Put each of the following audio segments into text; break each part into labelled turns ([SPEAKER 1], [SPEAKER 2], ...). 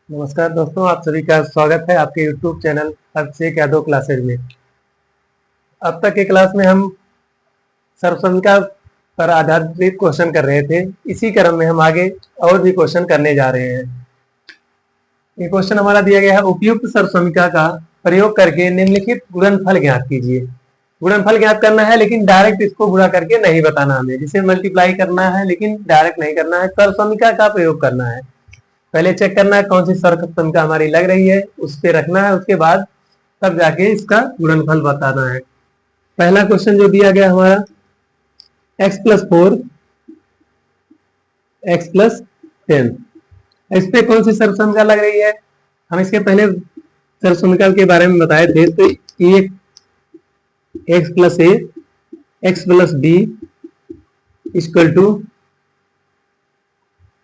[SPEAKER 1] नमस्कार दोस्तों, आप सभी का स्वागत है आपके YouTube channel Abhishek Yadav classes में। अब तक के क्लास में हम सर्वसंख्या पर आधारित क्वेश्चन कर रहे थे। इसी क्रम में हम आगे और भी क्वेश्चन करने जा रहे हैं। ये क्वेश्चन हमारा दिया गया है, उपयुक्त सर्वसंख्या का प्रयोग करके निम्नलिखित गुणनफल ज्ञात कीजिए। गुणनफल ज्ञात करना है, लेकिन डायरेक्ट इसको गुणा करके नहीं बताना हमें। जिसे मल्टीप्लाई करना है लेकिन डायरेक्ट नहीं करना है, सर्वसंख्या का प्रयोग करना है। पहले चेक करना है कौन सी सर्वसंख्या हमारी लग रही है, उस पे रखना है। उसके बाद तब जाके इसका गुणनफल बताना है। पहला क्वेश्चन जो दिया गया हमारा, x+4 x+10, इस पे कौन सी सर्वसंख्या लग रही है। हम इसके पहले सर्वसंख्या के बारे में बताए थे। तो ये x+a x+b equal to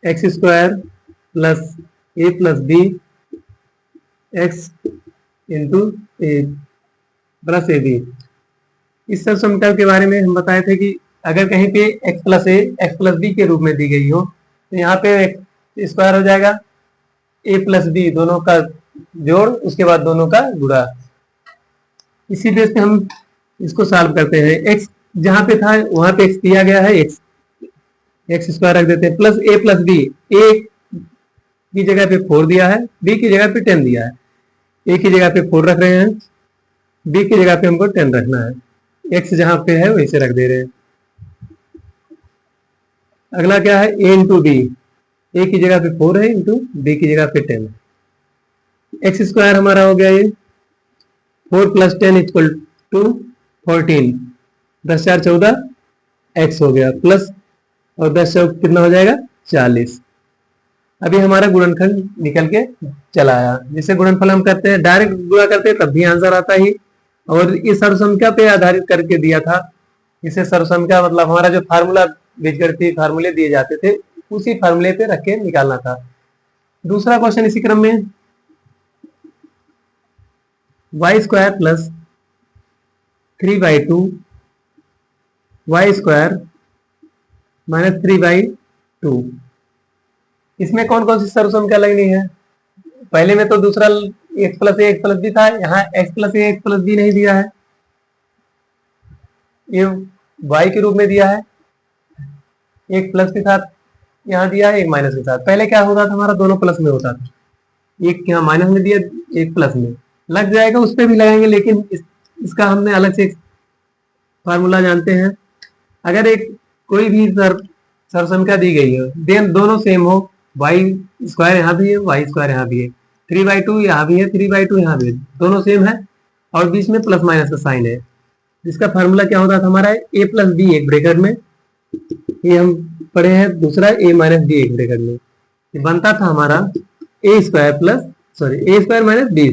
[SPEAKER 1] x² plus a plus B X into A plus A B. इस सर्वसंख्या के बारे में हम बताए थे कि अगर कहीं पे x+a x+b के रूप में दी गई हो तो यहाँ पे स्क्वायर हो जाएगा a प्लस बी, दोनों का जोड़, उसके बाद दोनों का गुणा। इसी बेस पे हम इसको सॉल्व करते हैं। x जहां पे था वहां पे x दिया गया है, x स्क्वायर रख देते हैं, plus a plus B. a की जगह पे 4 दिया है, b की जगह पे 10 दिया है। a की जगह पे 4 रख रहे हैं, b की जगह पे हमको 10 रखना है। x जहां पे है वैसे रख दे रहे हैं। अगला क्या है, a इंटू बी। a की जगह पे 4 है, इंटू b की जगह पे 10। एक्स स्क्वायर हमारा हो गया ये 4 प्लस 10 इक्वल टू 14। 10 4 14 x हो गया, प्लस और 10 चौक कितना हो जाएगा 40। अभी हमारा गुणनफल निकल के चला आया। जिसे गुणनफल हम करते हैं, डायरेक्ट गुणा करते हैं तब भी आंसर आता ही। और इस सर्वसंख्या पे आधारित करके दिया था। इसे सर्वसंख्या मतलब हमारा जो फार्मूला बीजगणितीय फार्मूले दिए जाते थे उसी फार्मूले पे रख के निकालना था। दूसरा क्वेश्चन इसी क्रम में, y² प्लस 3/2 y² माइनस 3/2। इसमें कौन कौन सी सर्वसंख्या लगनी है। पहले में तो दूसरा x+a x+b था, यहाँ x+a x+b नहीं दिया है, ये y के रूप में दिया है। एक प्लस के साथ यहाँ दिया है, एक माइनस के साथ। पहले क्या होता था हमारा, दोनों प्लस में होता था। एक यहाँ माइनस में दिया, एक प्लस में लग जाएगा, उस पर भी लगाएंगे, लेकिन इसका हमने अलग से फार्मूला जानते हैं। अगर एक कोई भी सर्वसंख्या दी गई है, देन दोनों सेम हो, y² यहाँ भी है y² यहाँ भी है, 3/2 यहाँ भी है 3/2 यहाँ भी है, दोनों सेम है और बीच में प्लस माइनस का साइन है। जिसका फार्मूला क्या होता था हमारा, a प्लस बी एक ब्रैकेट में, ये हम पढ़े हैं। दूसरा a माइनस बी एक ब्रैकेट में, ये बनता था हमारा a² minus b²।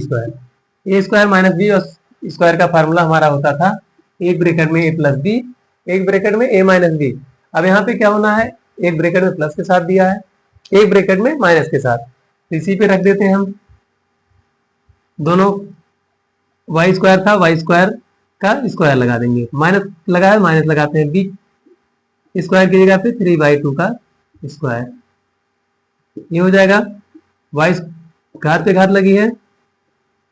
[SPEAKER 1] a² minus B और स्क्वायर का फार्मूला हमारा होता था एक ब्रैकेट में a प्लस बी, एक ब्रैकेट में a माइनस बी। अब यहाँ पे क्या होना है, एक ब्रैकेट में प्लस के साथ दिया है, एक ब्रैकेट में माइनस के साथ, इसी पे रख देते हैं हम। दोनों y² था, y² का स्क्वायर लगा देंगे, माइनस लगा है माइनस लगाते हैं, b स्क्वायर की जगह पे 3/2 का स्क्वायर, ये हो जाएगा। y घात पे घात लगी है,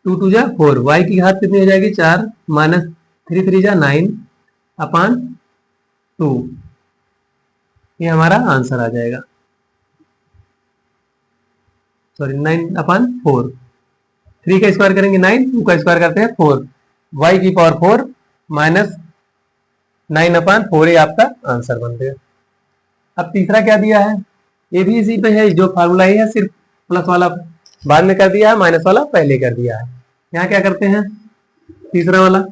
[SPEAKER 1] 2 2 जा 4, y की घात कितनी हो जाएगी 4, माइनस 3 3 जा 9 अपान 2, ये हमारा आंसर आ जाएगा। सॉरी 9/4, 3 का स्क्वायर करेंगे 9, 2 का स्क्वायर करते हैं 4, y की पावर 4 माइनस 9/4, ये आपका आंसर बन गया। अब तीसरा क्या दिया है, ये भी इसी पे है, जो फार्मूला है, सिर्फ प्लस वाला बाद में कर दिया है, माइनस वाला पहले कर दिया है। यहाँ क्या करते हैं, तीसरा वाला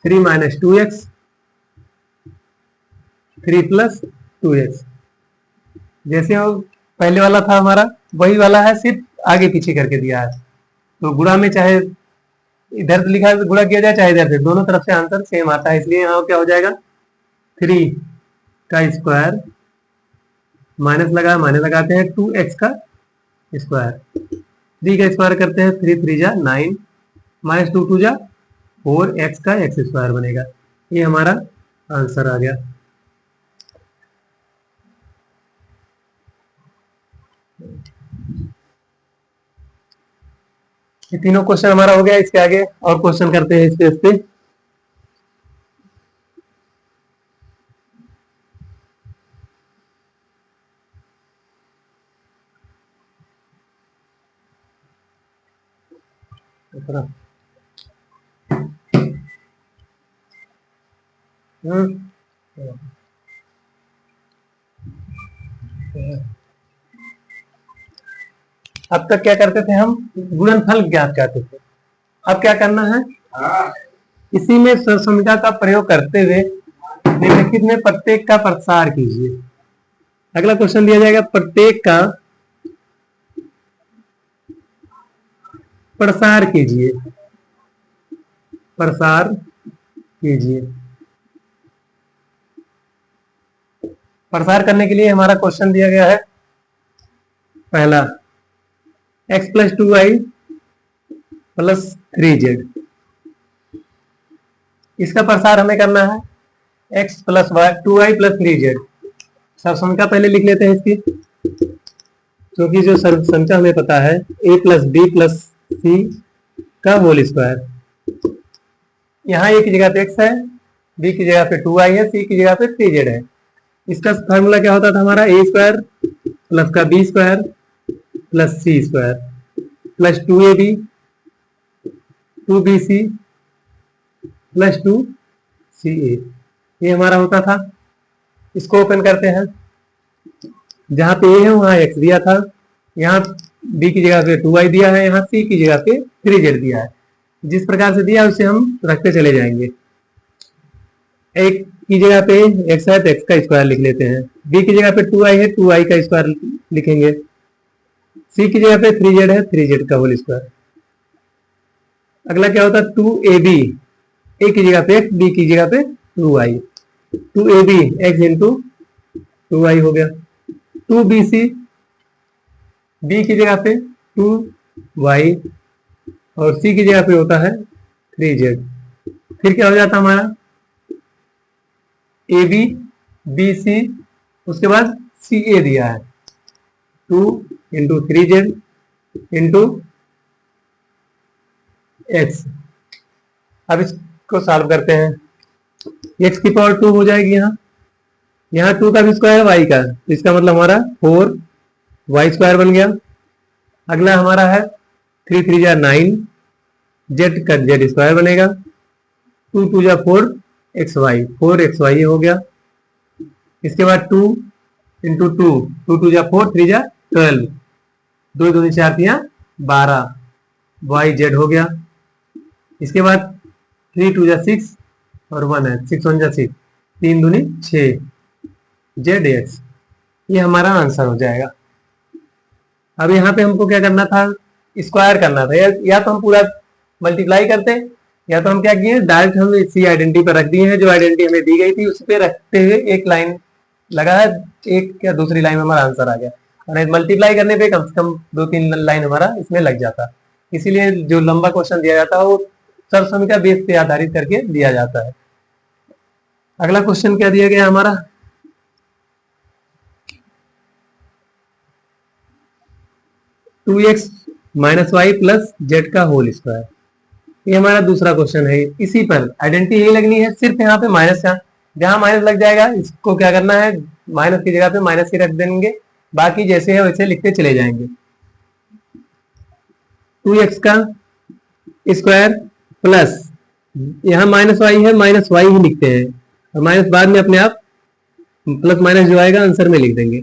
[SPEAKER 1] 3 माइनस 2x 3 प्लस 2x, जैसे वो पहले वाला था हमारा वही वाला है, सिर्फ आगे पीछे करके दिया है। तो गुणा में चाहे इधर लिखा है गुणा किया जाए चाहे इधर से, दोनों तरफ से आंसर सेम आता है, इसलिए यहाँ क्या हो जाएगा 3 का स्क्वायर माइनस लगा, माइनस लगाते हैं 2x का स्क्वायर, 3 का स्क्वायर करते हैं 3 3 जा 9 माइनस 2 2 जा 4, x का x² बनेगा। ये हमारा आंसर आ गया। ये तीनों क्वेश्चन हमारा हो गया। इसके आगे और क्वेश्चन करते हैं इस पे। अब तक क्या करते थे हम, गुणनफल ज्ञात करते थे। अब क्या करना है, इसी में सहसंख्या का प्रयोग करते हुए निम्नलिखित में प्रत्येक का प्रसार कीजिए। अगला क्वेश्चन दिया जाएगा, प्रत्येक का प्रसार कीजिए। प्रसार कीजिए। प्रसार करने के लिए हमारा क्वेश्चन दिया गया है, पहला x plus 2y plus 3z। इसका प्रसार हमें करना है x plus Y 2y plus 3z। संख्या पहले लिख लेते हैं इसकी, क्योंकि जो संख्या हमें पता है a प्लस बी प्लस सी का होल स्क्वायर। यहाँ a की जगह पे x है, b की जगह पे 2y है, c की जगह पे 3z है। इसका फॉर्मूला क्या होता था हमारा, a स्क्वायर प्लस का b square plus C square plus 2ab 2bc plus 2ca। ये हमारा होता था। इसको ओपन करते हैं, जहां पे a है वहां x दिया था, यहाँ b की जगह पे 2y दिया है, यहाँ c की जगह पे 3z दिया है। जिस प्रकार से दिया उसे हम रखते चले जाएंगे। एक की जगह पे x है तो x का स्क्वायर लिख लेते हैं, b की जगह पे 2y है 2y का स्क्वायर लिखेंगे, c की जगह पे 3z है 3z का होल स्क्वायर। अगला क्या होता है, 2ab, a की जगह पे x, b की जगह पे 2y, 2ab x into 2y हो गया। 2bc, b की जगह पे 2y और c की जगह पे होता है 3z। फिर क्या हो जाता हमारा, ए बी बी सी, उसके बाद सी ए दिया है 2 इंटू 3z इंटू एक्स। अब इसको सॉल्व करते हैं, x की पावर 2 हो जाएगी, यहाँ 2 का भी स्क्वायर है y का, तो इसका मतलब हमारा 4y स्क्वायर बन गया। अगला हमारा है 3 3 जा 9, z का z स्क्वायर बनेगा, 2 2 जा 4 4xy हो गया। इसके बाद 2 इंटू 2, 2 2 जा 4 3 जा 12, 2 2 4 3 12 वाई जेड हो गया। इसके बाद 3 2 जा 6 और 1 है, 6 1 जा 6, 3 दूनी 6 जेड एक्स। ये हमारा आंसर हो जाएगा। अब यहाँ पे हमको क्या करना था, स्क्वायर करना था, या तो हम पूरा मल्टीप्लाई करते हैं, या तो हम क्या किए डायरेक्ट हम इसी आइडेंटिटी पर रख दिए हैं, जो आइडेंटिटी हमें दी गई थी उस पर रखते हुए एक लाइन लगा है, एक या दूसरी लाइन में हमारा आंसर आ गया। और मल्टीप्लाई करने पे कम से कम 2-3 लाइन हमारा इसमें लग जाता। इसीलिए जो लंबा क्वेश्चन दिया जाता है वो सर्वसंख्या बेस पे आधारित करके दिया जाता है। अगला क्वेश्चन क्या दिया गया हमारा, two X minus Y plus Z का होल स्क्वायर। ये हमारा दूसरा क्वेश्चन है। इसी पर आइडेंटिटी यही लगनी है, सिर्फ यहाँ पे माइनस का, जहां माइनस लग जाएगा इसको क्या करना है, माइनस की जगह पे माइनस ही रख देंगे, बाकी जैसे है वैसे लिखते चले जाएंगे। 2x का स्क्वायर प्लस, यहाँ माइनस वाई है, माइनस वाई ही लिखते हैं, और माइनस बाद में अपने आप प्लस माइनस जो आएगा आंसर में लिख देंगे,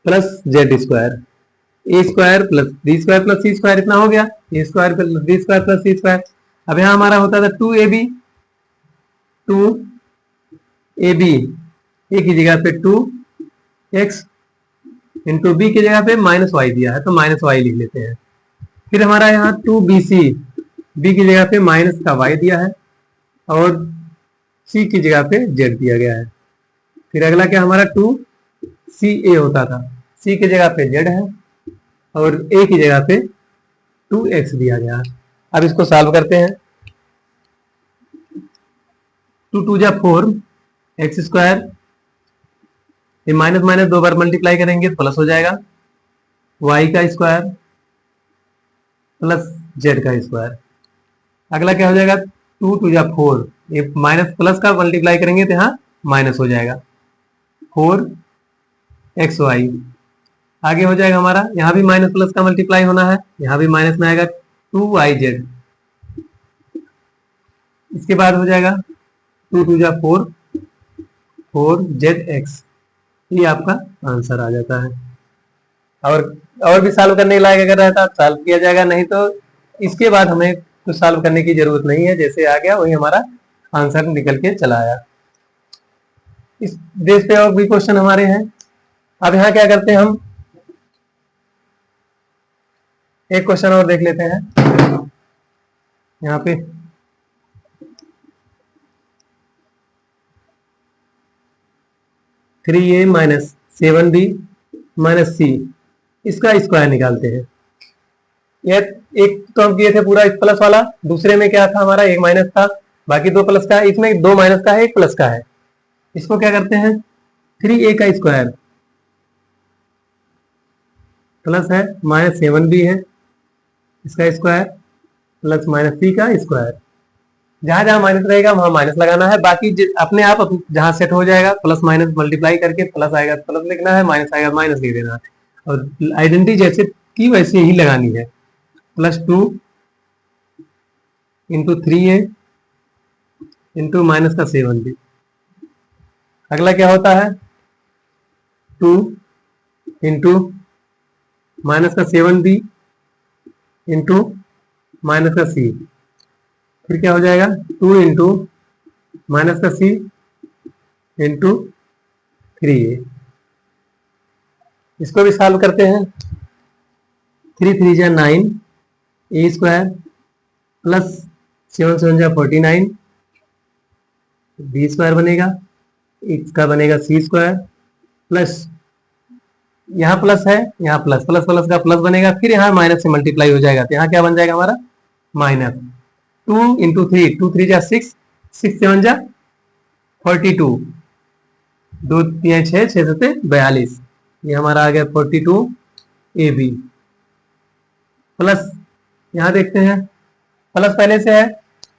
[SPEAKER 1] plus Z square, A square plus B square plus C square, इतना हो गया, A square plus B square plus C square. अब यहाँ हमारा होता था 2ab, 2ab ए की जगह पे 2x इंटू बी की जगह पे माइनस वाई दिया है तो माइनस वाई लिख लेते हैं। फिर हमारा यहाँ 2bc, बी की जगह पे माइनस का y दिया है और c की जगह पे z दिया गया है। फिर अगला क्या हमारा 2ca होता था, c की जगह पे z है और a की जगह पे 2x दिया गया। अब इसको सॉल्व करते हैं, 2 2 जा 4 एक्स स्क्वायर, ये माइनस माइनस 2 बार मल्टीप्लाई करेंगे तो प्लस हो जाएगा, वाई का स्क्वायर प्लस जेड का स्क्वायर। अगला क्या हो जाएगा, 2 टू 4, ये माइनस प्लस का मल्टीप्लाई करेंगे तो यहाँ माइनस हो जाएगा, 4xy। आगे हो जाएगा हमारा, यहाँ भी माइनस प्लस का मल्टीप्लाई होना है, यहाँ भी माइनस में आएगा 2yz। इसके बाद हो जाएगा 2 टू 4, 4zx। ये आपका आंसर आ जाता है। और भी सॉल्व करने लायक अगर रहता सॉल्व किया जाएगा, नहीं तो इसके बाद हमें कुछ सॉल्व करने की जरूरत नहीं है, जैसे आ गया वही हमारा आंसर निकल के चला आया। इस बेस पे और भी क्वेश्चन हमारे हैं। अब यहाँ क्या करते हैं, हम एक क्वेश्चन और देख लेते हैं। यहाँ पे 3a minus 7b minus c, इसका स्क्वायर निकालते हैं। यह एक तो हम किए थे पूरा इस प्लस वाला, दूसरे में क्या था हमारा, एक माइनस था, बाकी 2 प्लस का है, इसमें 2 माइनस का है, 1 प्लस का है। इसको क्या करते हैं, 3a का स्क्वायर प्लस है माइनस 7b है इसका स्क्वायर प्लस माइनस c का स्क्वायर। जहां जहां माइनस रहेगा वहां माइनस लगाना है, बाकी अपने आप जहां सेट हो जाएगा, प्लस माइनस मल्टीप्लाई करके प्लस आएगा प्लस लिखना है, माइनस आएगा माइनस लिख देना है, और आइडेंटिटी जैसे की वैसे ही लगानी है। +2 इंटू 3a इंटू माइनस का 7b। अगला क्या होता है, 2 इंटू माइनस का 7b इंटू माइनस का c। फिर क्या हो जाएगा, 2 इंटू माइनस का c इंटू 3a। इसको भी सॉल्व करते हैं। 3 3 जा 9 a स्क्वायर प्लस 7 7 जा 49 b स्क्वायर बनेगा, इसका बनेगा c स्क्वायर प्लस, यहाँ प्लस है यहाँ प्लस, प्लस प्लस का प्लस बनेगा, फिर यहाँ माइनस से मल्टीप्लाई हो जाएगा, तो यहाँ क्या बन जाएगा हमारा माइनस 2 इंटू 3, 2 3 जा 6, 6 7 जा 42, 2 3 6, 6 7 42, ये हमारा आ गया 42 AB प्लस, यहाँ देखते हैं प्लस पहले से है,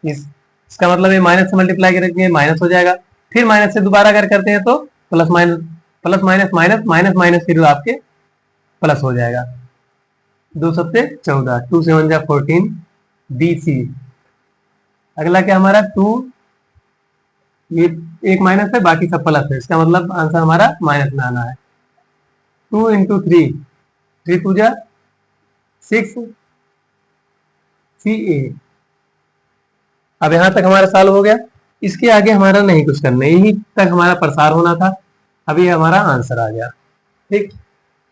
[SPEAKER 1] इसका मतलब ये माइनस से मल्टीप्लाई करेंगे माइनस हो जाएगा, फिर माइनस से दोबारा अगर करते हैं तो plus minus plus minus minus minus minus, फिर आपके प्लस हो जाएगा। 2 7 14, 2 7 जा 14 BC। अगला क्या हमारा 2, ये एक माइनस है बाकी सब प्लस है, इसका मतलब आंसर हमारा माइनस में आना है। 2 इंटू 3, 3 2 जा 6 CA। अब यहां तक हमारा सॉल्व हो गया, इसके आगे हमारा नहीं कुछ करना, यही तक हमारा प्रसार होना था। अभी हमारा आंसर आ गया, ठीक।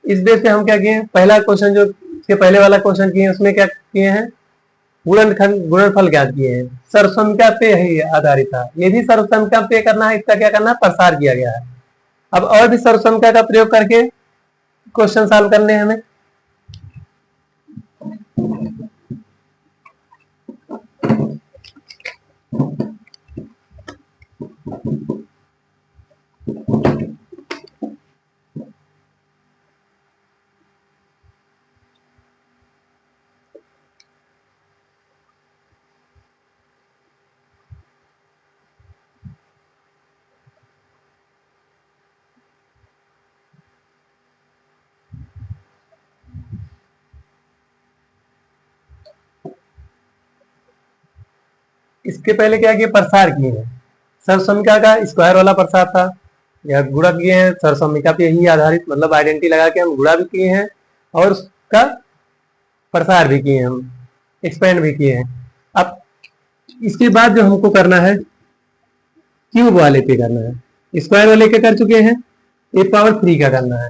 [SPEAKER 1] इस बेस पे हम क्या किए, पहला क्वेश्चन जो के पहले वाला क्वेश्चन किए उसमें क्या किए हैं, गुणनफल क्या किए हैं, सर्वसंख्या पे ही आधारित था, ये भी सर्वसंख्या पे करना है, इसका क्या करना है, प्रसार किया गया है। अब और भी सर्वसंख्या का प्रयोग करके क्वेश्चन सॉल्व करने हैं हमें। इसके पहले क्या किए, प्रसार किए हैं, सर्वसंख्या का स्क्वायर वाला प्रसार था, या गुणा किए हैं, सर्वसंख्या पे ही आधारित, मतलब आइडेंटिटी लगा के हम गुणा भी किए हैं और उसका प्रसार भी किए हैं, हम एक्सपेंड भी किए हैं। अब इसके बाद जो हमको करना है, क्यूब वाले पे करना है, स्क्वायर वाले के कर चुके हैं, एक पावर 3 का करना है,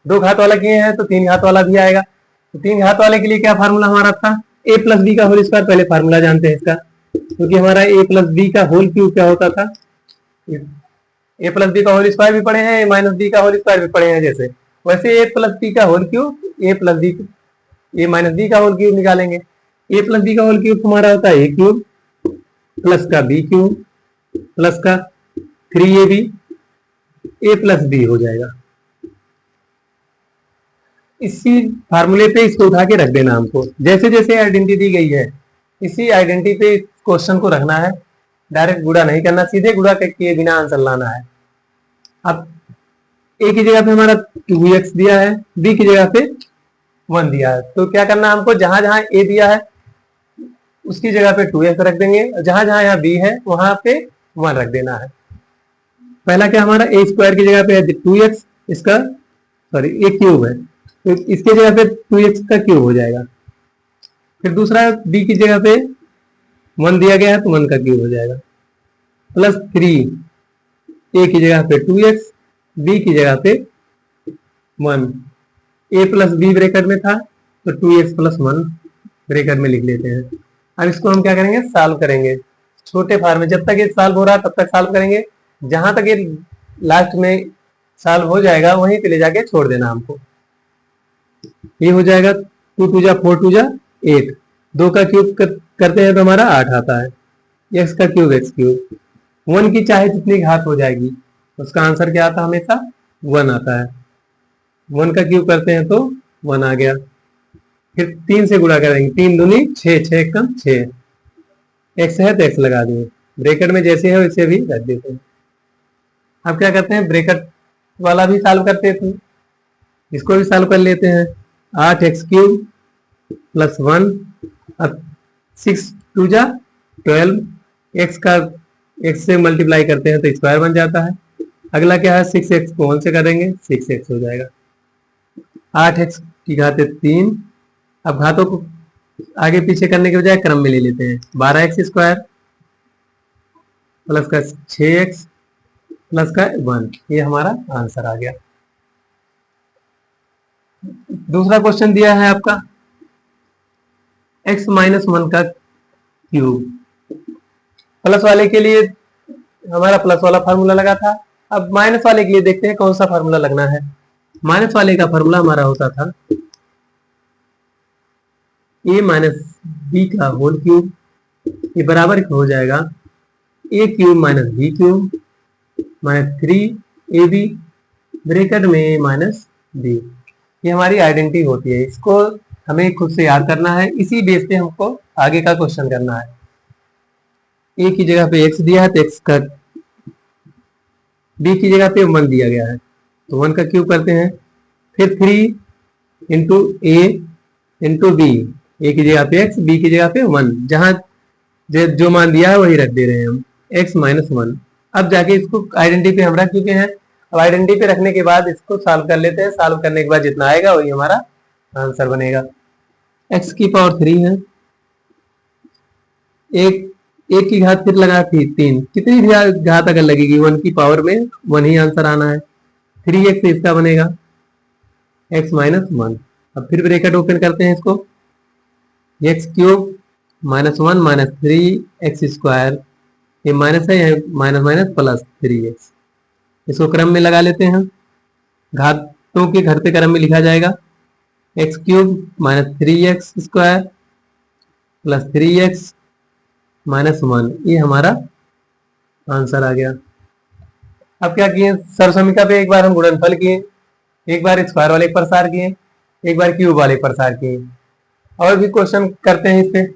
[SPEAKER 1] 2 घात वाला किए हैं तो 3 घात वाला भी आएगा। तो 3 घात वाले के लिए क्या फार्मूला हमारा था, a प्लस बी का होल स्क्वायर, पहले फार्मूला जानते हैं इसका, क्योंकि हमारा a प्लस बी का होल क्यूब क्या होता था, a प्लस बी का होल स्क्वायर भी पढ़े हैं, a माइनस बी का होल स्क्वायर भी पढ़े हैं, जैसे वैसे a प्लस बी का whole cube, a plus B, a minus B का होल क्यूब निकालेंगे। a प्लस बी का होल क्यूब हमारा होता है a क्यूब प्लस का b क्यूब प्लस का 3ab, a प्लस बी हो जाएगा। इसी फार्मूले पे इसको उठा के रख देना हमको। जैसे जैसे आइडेंटिटी दी गई है इसी आइडेंटिटी पे क्वेश्चन को रखना है, डायरेक्ट गुणा नहीं करना, सीधे गुणा किए बिना आंसर लाना है। अब ए की जगह पे हमारा 2x दिया है, बी की जगह पे 1 दिया है, तो क्या करना है हमको, जहां जहां ए दिया है उसकी जगह पे 2x रख देंगे, जहां जहां यहाँ बी है वहां पे 1 रख देना है। पहला क्या हमारा ए स्क्वायर की जगह पे है 2x, इसका सॉरी ए क्यूब है, तो इसके जगह पे 2x का क्यूब हो जाएगा। फिर दूसरा बी की जगह पे 1 दिया गया है तो 1 का क्यूब हो जाएगा, प्लस 3 ए की जगह पे 2x, बी की जगह पे 1, ए प्लस बी ब्रैकेट में था तो 2x प्लस 1 ब्रैकेट में लिख लेते हैं। अब इसको हम क्या करेंगे, सॉल्व करेंगे छोटे फार्म में, जब तक ये सॉल्व हो रहा है तब तक सॉल्व करेंगे, जहां तक ये लास्ट में सॉल्व हो जाएगा वहीं पे ले जाके छोड़ देना हमको। ये हो जाएगा 2 2 जा 4 2 जा 8, 2 का क्यूब करते हैं तो हमारा 8 आता है, x का क्यूब x क्यूब, 1 की चाहे जितनी घात हो जाएगी उसका आंसर क्या आता है, हमेशा 1 आता है। 1 का क्यूब करते हैं तो 1 आ गया। फिर 3 से गुणा करेंगे, 3 दूनी 6, 6 कम 6, x है तो x लगा देंगे, ब्रैकेट में जैसे है वैसे भी रख देते हैं। अब क्या करते हैं, ब्रैकेट वाला भी सॉल्व करते थे, इसको भी सॉल्व कर लेते हैं। 8x क्यूब प्लस 1, अब 6 2 जा 12, x का x से मल्टीप्लाई करते हैं तो स्क्वायर बन जाता है। अगला क्या है, 6x को 1 से करेंगे 6x हो जाएगा। 8x की घात 3, अब घातों को आगे पीछे करने के बजाय क्रम में ले लेते हैं, 12x स्क्वायर प्लस का 6x प्लस का 1, ये हमारा आंसर आ गया। दूसरा क्वेश्चन दिया है आपका x माइनस 1 का क्यूब। प्लस वाले के लिए हमारा प्लस वाला फार्मूला लगा था, अब माइनस वाले के लिए देखते हैं कौन सा फार्मूला लगना है। माइनस वाले का फार्मूला हमारा होता था a माइनस बी का होल क्यूब, ये बराबर हो जाएगा a cube minus B cube minus 3ab bracket में माइनस b। ये हमारी आइडेंटिटी होती है, इसको हमें खुद से याद करना है, इसी बेस पे हमको आगे का क्वेश्चन करना है। a की जगह पे x दिया है तो x का, b की जगह पे 1 दिया गया है तो 1 का क्यूब करते हैं, फिर 3 इंटू ए इंटू बी, ए की जगह पे x, b की जगह पे 1, जहां जो मान दिया है वही रख दे रहे हैं हम, x माइनस 1। अब जाके इसको आइडेंटिटी पे हम रख चुके हैं, अब आइडेंटिटी पे रखने के बाद इसको सॉल्व कर लेते हैं, सॉल्व करने के बाद जितना आएगा वही हमारा आंसर बनेगा। x की पावर 3 है, एक की घात फिर लगा थी 3, कितनी भी घात अगर लगेगी 1 की पावर में 1 ही आंसर आना है। 3x इसका बनेगा x माइनस 1। अब फिर ब्रैकेट ओपन करते हैं इसको, x cube minus 1 minus 3x square, ये माइनस है, यहाँ माइनस माइनस प्लस 3x, इसको क्रम में लगा लेते हैं, घातों के घटते क्रम में लिखा जाएगा, x cube minus 3x square plus 3x minus 1, ये हमारा आंसर आ गया। अब क्या किए, सर्वसमीका पे एक बार हम गुणनफल किए, एक बार स्क्वायर वाले प्रसार किए, एक बार क्यूब वाले प्रसार किए, और भी क्वेश्चन करते हैं इस पे।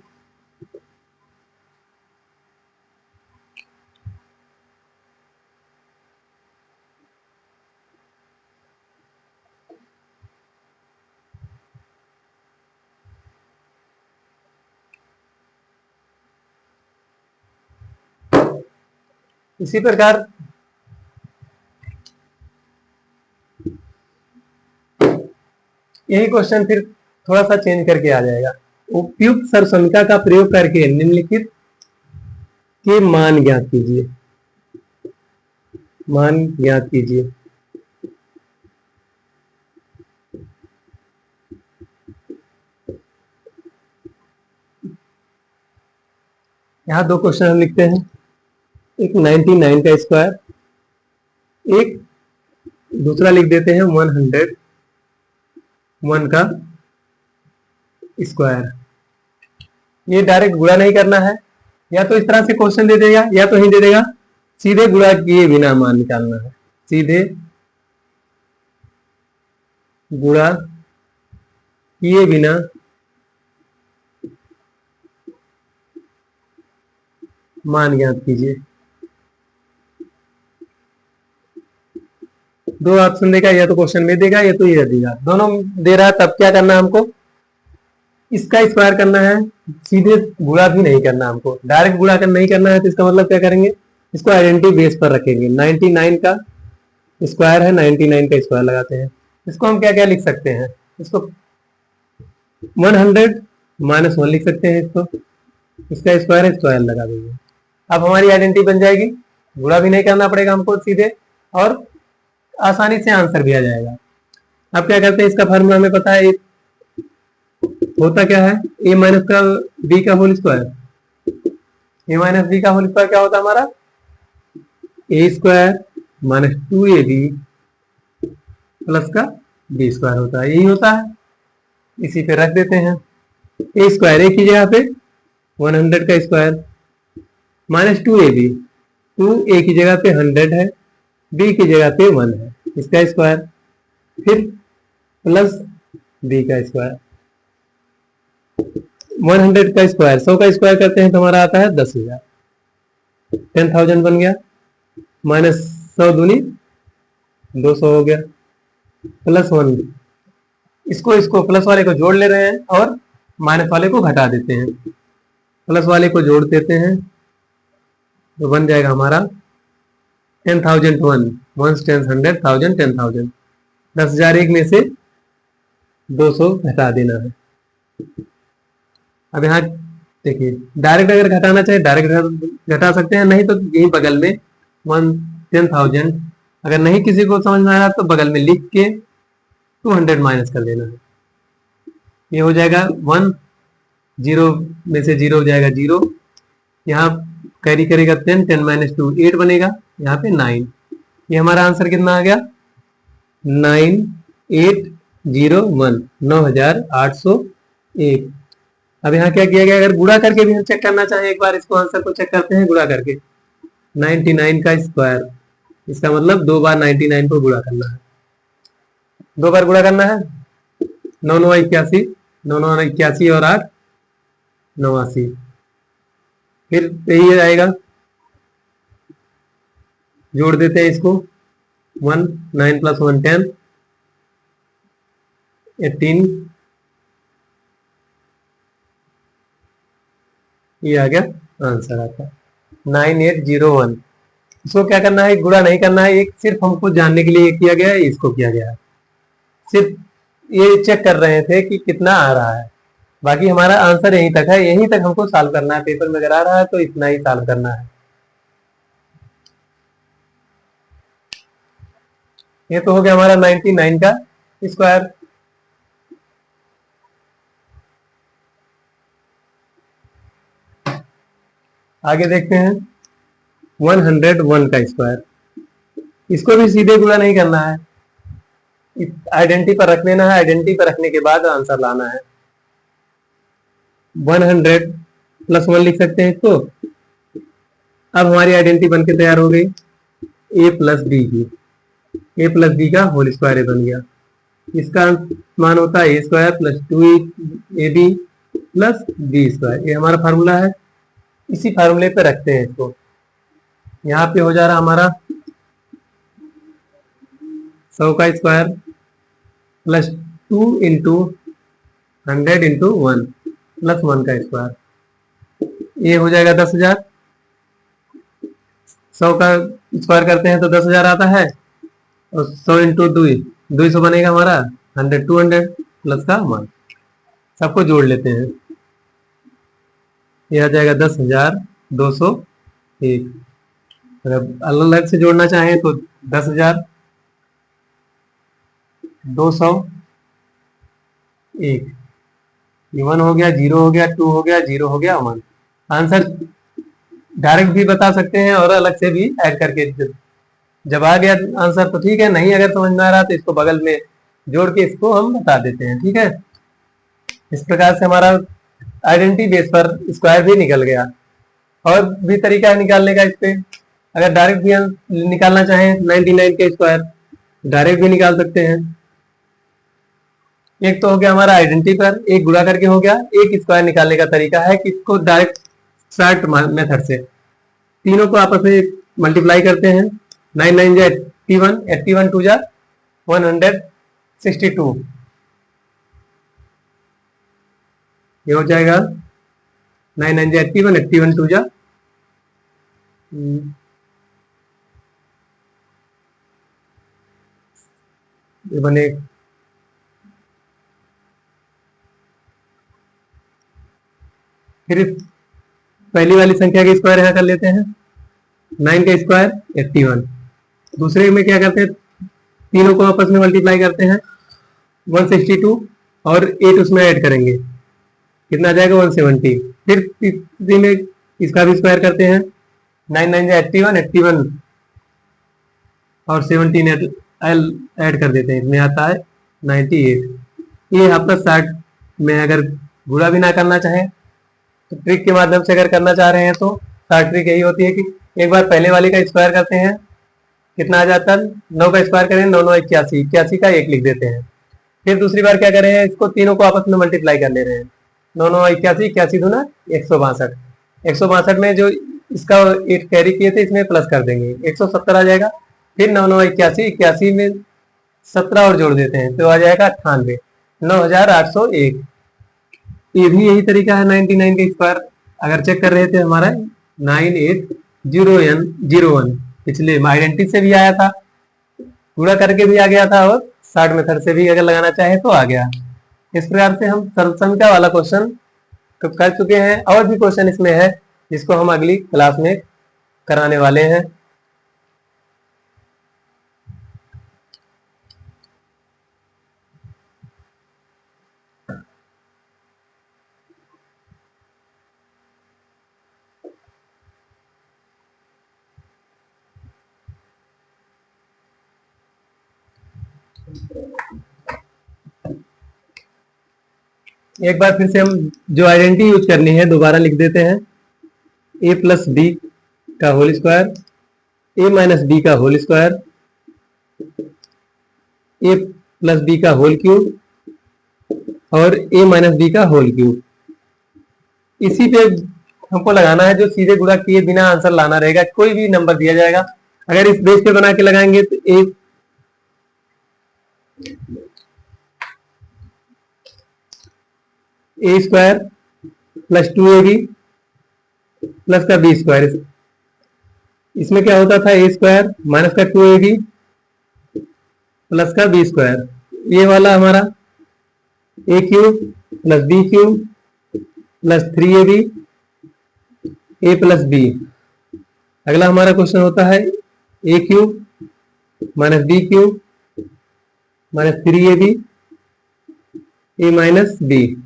[SPEAKER 1] इसी प्रकार यही क्वेश्चन फिर थोड़ा सा चेंज करके आ जाएगा। उपयुक्त सर्वसमीका का प्रयोग करके निम्नलिखित के मान ज्ञात कीजिए, मान ज्ञात कीजिए। यहाँ दो क्वेश्चन हम लिखते हैं, एक 99 का स्क्वायर, एक दूसरा लिख देते हैं 101 का स्क्वायर। ये डायरेक्ट गुणा नहीं करना है, या तो इस तरह से क्वेश्चन दे देगा या तो ही दे देगा, सीधे गुणा किए बिना मान निकालना है, सीधे गुणा किए बिना मान ज्ञात कीजिए। दो ऑप्शन देगा, या तो क्वेश्चन में देगा या तो ये देगा, दोनों दे रहा है। तब क्या करना है हमको, इसका स्क्वायर करना है, सीधे गुणा भी नहीं करना हमको, डायरेक्ट गुणा कर नहीं करना है। तो इसका मतलब क्या करेंगे, इसको आइडेंटिटी बेस पर रखेंगे। 99 का स्क्वायर है, 99 का स्क्वायर लगाते हैं। इसको हम क्या क्या लिख सकते हैं, इसको 100 -1 लिख सकते हैं। इसको इसका स्क्वायर है, स्क्वायर लगा देंगे। अब हमारी आइडेंटिटी बन जाएगी, गुणा भी नहीं करना पड़ेगा हमको सीधे, और आसानी से आंसर भी आ जाएगा। अब क्या करते हैं, इसका फार्मूला हमें पता है, होता क्या है, a माइनस का b का whole square. a minus b का होल स्क्वायर क्या होता है हमारा, a square minus 2ab plus का b स्क्वायर होता है, यही होता है। इसी पे रख देते हैं, a स्क्वायर a की जगह पे 100 का स्क्वायर माइनस 2ab, 2a की जगह पे 100 है, b की जगह पे 1 है, इसका स्क्वायर, फिर प्लस b का स्क्वायर। 100 का स्क्वायर 100 का स्क्वायर करते हैं तो हमारा आता है 10,000, 10,000 बन गया, माइनस 100 दूनी 200 हो गया, प्लस 1। इसको प्लस वाले को जोड़ ले रहे हैं और माइनस वाले को घटा देते हैं, प्लस वाले को जोड़ देते हैं तो बन जाएगा हमारा 10,001, 1 10 100 1000 10,000। 10,001 में से 200 घटा देना है। अब यहाँ देखिए, डायरेक्ट अगर घटाना चाहे डायरेक्ट घटा सकते हैं, नहीं तो यही बगल में 10,000, अगर नहीं किसी को समझ में आ रहा तो बगल में लिख के 200 माइनस कर देना है। ये हो जाएगा 1, 0 में से 0 हो जाएगा 0, यहाँ कैरी करेगा 10, 10 माइनस 2 8 बनेगा, यहाँ पे 9। ये हमारा आंसर कितना आ गया, 9801, 9801। अब यहाँ क्या किया गया, अगर गुणा करके भी हम चेक करना चाहें, एक बार इसको आंसर को चेक करते हैं गुणा करके। 99 का स्क्वायर, इसका मतलब 2 बार 99 को गुणा करना है, 2 बार गुणा करना है। 9 9 81, 9 9 81 और 8 89, फिर यही आएगा, जोड़ देते हैं इसको, 1 9 + 1 10, 18, ये आ गया आंसर आपका 9801। इसको क्या करना है, गुणा नहीं करना है, एक सिर्फ हमको जानने के लिए किया गया है, इसको किया गया है, सिर्फ ये चेक कर रहे थे कि कितना आ रहा है। बाकी हमारा आंसर यहीं तक है, यहीं तक हमको सॉल्व करना है। पेपर में अगर आ रहा है तो इतना ही सॉल्व करना है। ये तो हो गया हमारा 99 का स्क्वायर। आगे देखते हैं 101 का स्क्वायर। इसको भी सीधे गुणा नहीं करना है, आइडेंटिटी पर रख लेना है, आइडेंटिटी पर रखने के बाद आंसर लाना है। 100 + 1 लिख सकते हैं इसको। अब हमारी आइडेंटिटी बनके तैयार हो गई, a + b की, a + b का होल स्क्वायर बन गया। इसका मान होता है a square + 2ab + b square. ये हमारा फार्मूला है, इसी फार्मूले पे रखते हैं इसको। यहाँ पे हो जा रहा हमारा 100 का स्क्वायर + 2 × 100 × 1 + 1 का स्क्वायर, ये हो जाएगा 10,000। 100 का स्क्वायर करते हैं तो 10,000 आता है, और 100 × 2 200 बनेगा हमारा, 100 200 प्लस का 1, सबको जोड़ लेते हैं, यह आ जाएगा 10,201। अगर अलग अलग से जोड़ना चाहें तो 10,201, ये 1 हो गया, 0 हो गया, 2 हो गया, 0 हो गया, 1। आंसर डायरेक्ट भी बता सकते हैं और अलग से भी ऐड करके, जब आ गया आंसर तो ठीक है, नहीं अगर समझ में आ रहा तो इसको बगल में जोड़ के इसको हम बता देते हैं, ठीक है। इस प्रकार से हमारा आइडेंटिटी बेस पर स्क्वायर भी निकल गया। और भी तरीका है निकालने का इस पे, अगर डायरेक्ट भी हम निकालना चाहें 99 के स्क्वायर, डायरेक्ट भी निकाल सकते हैं। एक तो हो गया हमारा आइडेंटिटी पर, एक गुणा करके हो गया, एक स्क्वायर निकालने का तरीका है कि इसको डायरेक्ट शॉर्ट मेथड से तीनों को आपस में मल्टीप्लाई करते हैं। 9 9 जा 81, 81 2 जा 162, ये हो जाएगा 9 9 जा 81, 81 2 जा ये बने फिर पहली वाली संख्या का स्क्वायर यहाँ कर लेते हैं, 9 का स्क्वायर 81। दूसरे में क्या करते हैं, तीनों को आपस में मल्टीप्लाई करते हैं 162 और 8 उसमें ऐड करेंगे, कितना आ जाएगा 170। फिर तीसरी में इसका भी स्क्वायर करते हैं, 9 9 जा 81, 81 और 17 ऐड कर देते हैं, इसमें आता है 98। ये आपका 60 में अगर गुणा भी ना करना चाहे तो ट्रिक के माध्यम से अगर करना चाह रहे हैं तो शार्ट ट्रिक यही होती है कि एक बार पहले वाले का स्क्वायर करते हैं, कितना आ जाता है 9 का स्क्वायर करें 9 9 81, 81 का 1 लिख देते हैं। फिर दूसरी बार क्या कर रहे हैं, इसको तीनों को आपस में मल्टीप्लाई कर ले रहे हैं, 9 9 81, 81 दूना 162, 162 में जो इसका 8 कैरी किए थे इसमें प्लस कर देंगे 170 आ जाएगा। फिर 9 9 81, 81 में 17 और जोड़ देते हैं तो आ जाएगा 98, 9801। ये भी यही तरीका है 99 का स्क्वायर। अगर चेक कर रहे थे हमारा 9801 पिछले आइडेंटिटी से भी आया था, पूरा करके भी आ गया था और शॉर्ट मेथड से भी अगर लगाना चाहे तो आ गया। इस प्रकार से हम सरल संख्या वाला क्वेश्चन कर चुके हैं, और भी क्वेश्चन इसमें है जिसको हम अगली क्लास में कराने वाले हैं। एक बार फिर से हम जो आइडेंटिटी यूज करनी है दोबारा लिख देते हैं, a प्लस बी का whole square, a minus B का whole square, a plus B का होल क्यूब और a माइनस बी का होल क्यूब। इसी पे हमको लगाना है, जो सीधे गुणा किए बिना आंसर लाना रहेगा, कोई भी नंबर दिया जाएगा। अगर इस बेस पे बना के लगाएंगे तो ए स्क्वायर प्लस 2ab प्लस का बी स्क्वायर, इसमें क्या होता था, ए स्क्वायर माइनस का 2ab प्लस का बी स्क्वायर, ये वाला हमारा A cube plus B cube plus 3ab A plus B. अगला हमारा क्वेश्चन होता है A cube minus B cube minus 3ab A minus B.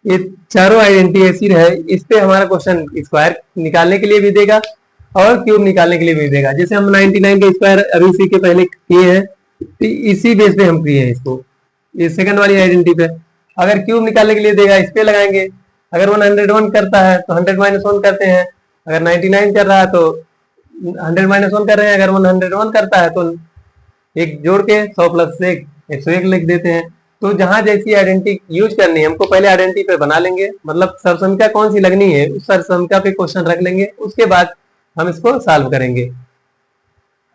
[SPEAKER 1] ये चारों आइडेंटिटी ऐसी रहे, इस पे हमारा क्वेश्चन स्क्वायर निकालने के लिए भी देगा और क्यूब निकालने के लिए भी देगा। जैसे हम 99 का स्क्वायर अभी इसी के पहले किए हैं, तो इसी बेस पे हम किए हैं इसको, ये सेकंड वाली आइडेंटिटी पे। अगर क्यूब निकालने के लिए देगा इस पे लगाएंगे, अगर 101 करता है तो 100 माइनस 1 करते हैं, अगर 99 कर रहा है तो 100 माइनस 1 कर रहे हैं, अगर 101 करता है तो एक जोड़ के 100 प्लस 1 101 लिख देते हैं। तो जहां जैसी आइडेंटिटी यूज करनी है हमको पहले आइडेंटिटी पे बना लेंगे, मतलब सरसंख्या कौन सी लगनी है उस सरसंख्या पे क्वेश्चन रख लेंगे, उसके बाद हम इसको सॉल्व करेंगे।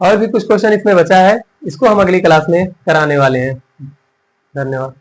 [SPEAKER 1] और भी कुछ क्वेश्चन इसमें बचा है, इसको हम अगली क्लास में कराने वाले हैं। धन्यवाद।